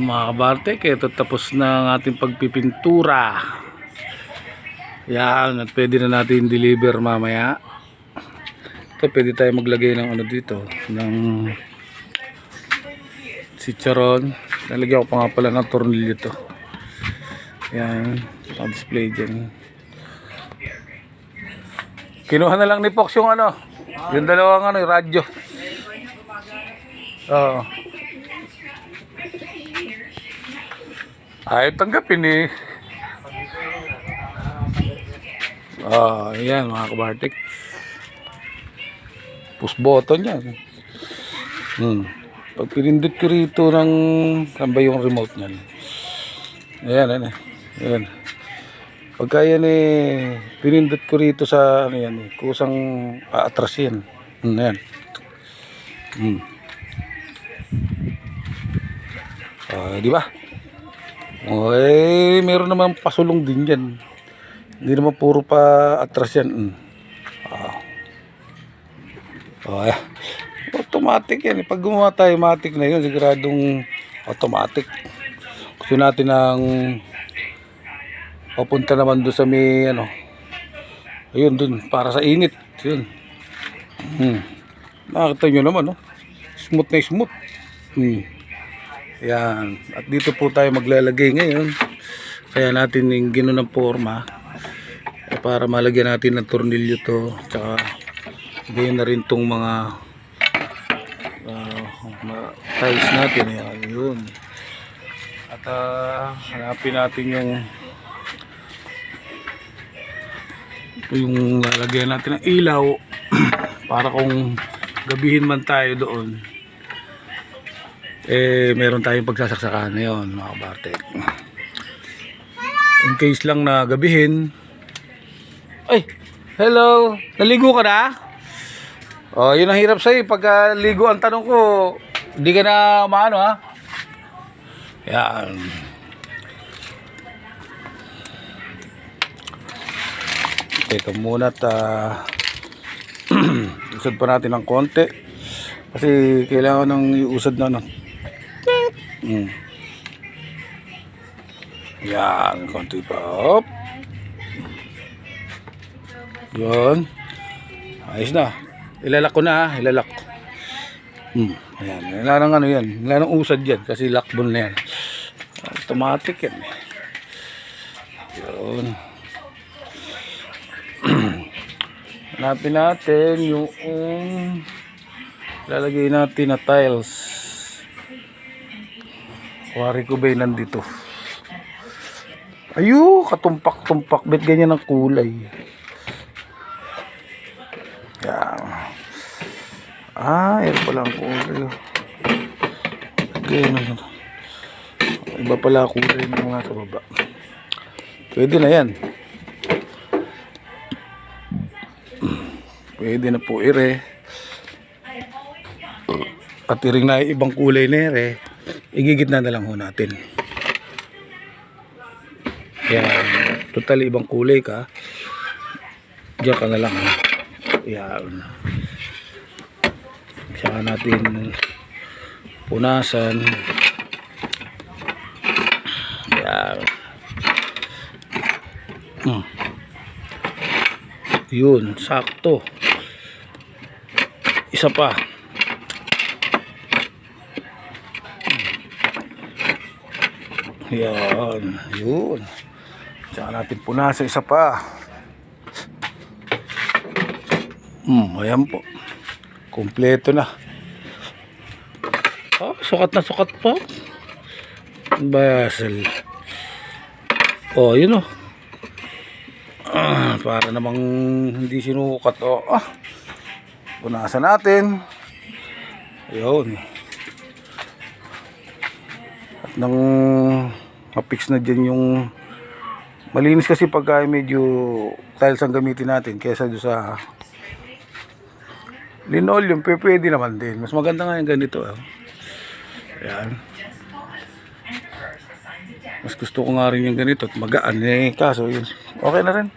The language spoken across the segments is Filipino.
Mga kabarte, ito tapos na ang ating pagpipintura. Yan, at pwede na natin deliver mamaya. Ito, pwede tayo maglagay ng ano dito, ng chicharon. Nalagyan ko pa nga pala ng tornilyo to. Yan, display dyan. Kinuha na lang ni Fox yung ano, yung dalawang ano, yung radyo. Oo. Ayaw tanggapin eh. Ayan mga kabartik. Push button yan. Pag pinindot ko rito ng saan ba yung remote nyan? Ayan. Ayan. Pagka yan eh, pinindot ko rito sa ano yan eh, kusang aatras yan. Ayan. Di ba? Meron naman pasulong din yan. Hindi naman puro pa atras yan. Ayan. Automatic yan. Pag gumawa tayo matic na yun, siguradong automatic. Gusto natin ng papunta naman doon sa may ano. Ayun doon, para sa init. Yun. Nakakita nyo naman, no? Smooth na smooth. Yan. At dito po tayo maglalagay ngayon. Kaya natin yung gano'n ng forma. Para malagyan natin ng tornilyo to. Tsaka gayon na rin tong mga tiles natin. Yan. Yun. At hanapin natin yung lalagyan natin ng ilaw. Para kung gabihin man tayo doon, meron tayong pagsasaksakan ngayon mga kabarte. In case lang na gabihin. Ay, hello, naligo ka na? Yun ang hirap sa'yo. Pag ligo ang tanong ko, hindi ka na maano ha. Yan. Teka muna at usad pa natin ng konti kasi kailangan ng iusad na ano. Yan, konti pa. Hop. Yun. Ayos na. Ilalak ko na ha. Ilalak. Ayan. Wala nang ano yan. Wala nang usad yan. Kasi lockbone na yan. Automatic yan. Yun. Hanapin natin yung lalagay natin na tiles. Wari ko ba nandito? Ayun, katumpak-tumpak. Bet ganyan ang kulay. Yan. Yan pala ang kulay. Ganyan. Iba pala kulay ng mga sa baba. Pwede na yan. Pwede na po ire. At iring na ibang kulay na ire. Igigitna na lang ho natin. Yan. Total ibang kulay ka. Diyan ka na lang. Yan. Saka natin punasan. Yan. Yun. Sakto. Isa pa. Yan. Yun. Saka natin punasan isa pa. Ayan po. Kompleto na. Sukat na sukat po. Basel. Yun o. Para namang hindi sinukat. Punasan natin. Ayun. At nang mapix na dyan yung malinis kasi pagka medyo tiles ang gamitin natin kaysa doon sa linoleum, pwede naman din. Mas maganda nga yung ganito. Ayan. Mas gusto ko nga rin yung ganito at magaan kaso yun. Okay na rin.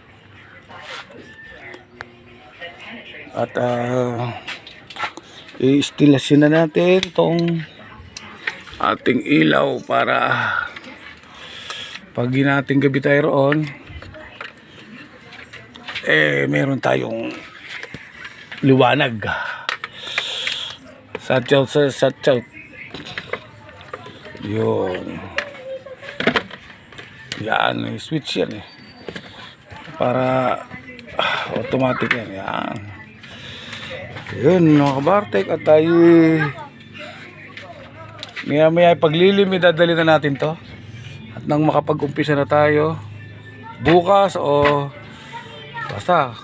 At i-stilasin na natin itong ating ilaw para pag nating gabi tayo roon, meron tayong liwanag. Satchout sa satchout. Yun. Yan, may switch yan para automatic yan. Yan. Yun mga kabartek, at tayo maya paglilim idadali na natin to, at nang makapag-umpisa na tayo bukas o basta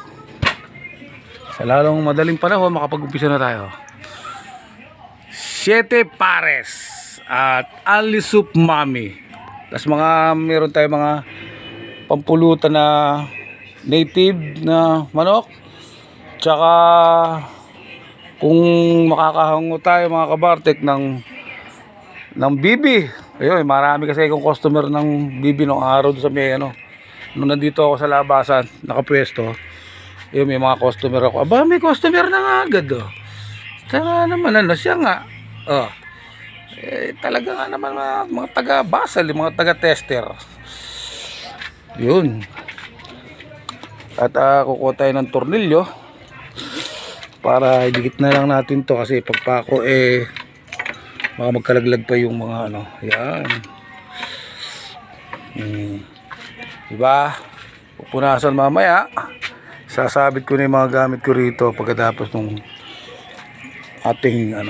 sa lalong madaling panahon makapag-umpisa na tayo. 7 pares at only soup mami. Tapos meron tayo mga pampulutan na native na manok. Tsaka kung makakahango tayo mga kabartek ng bibi. Ayun, marami kasi akong customer ng bibi nung araw sa may nung nandito ako sa labasan, nakapwesto. Ayun, may mga customer ako. Aba, may customer na nga agad Tara naman, siya nga. Talaga nga naman mga taga-basal, mga taga-tester. Yun. At kukuha tayo ng tornilyo para idikit na lang natin to, kasi pagpako baka magkalaglag pa yung mga yan. Diba? Pupunasan mamaya. Sasabit ko na yung mga gamit ko rito pagkatapos nung ating yan.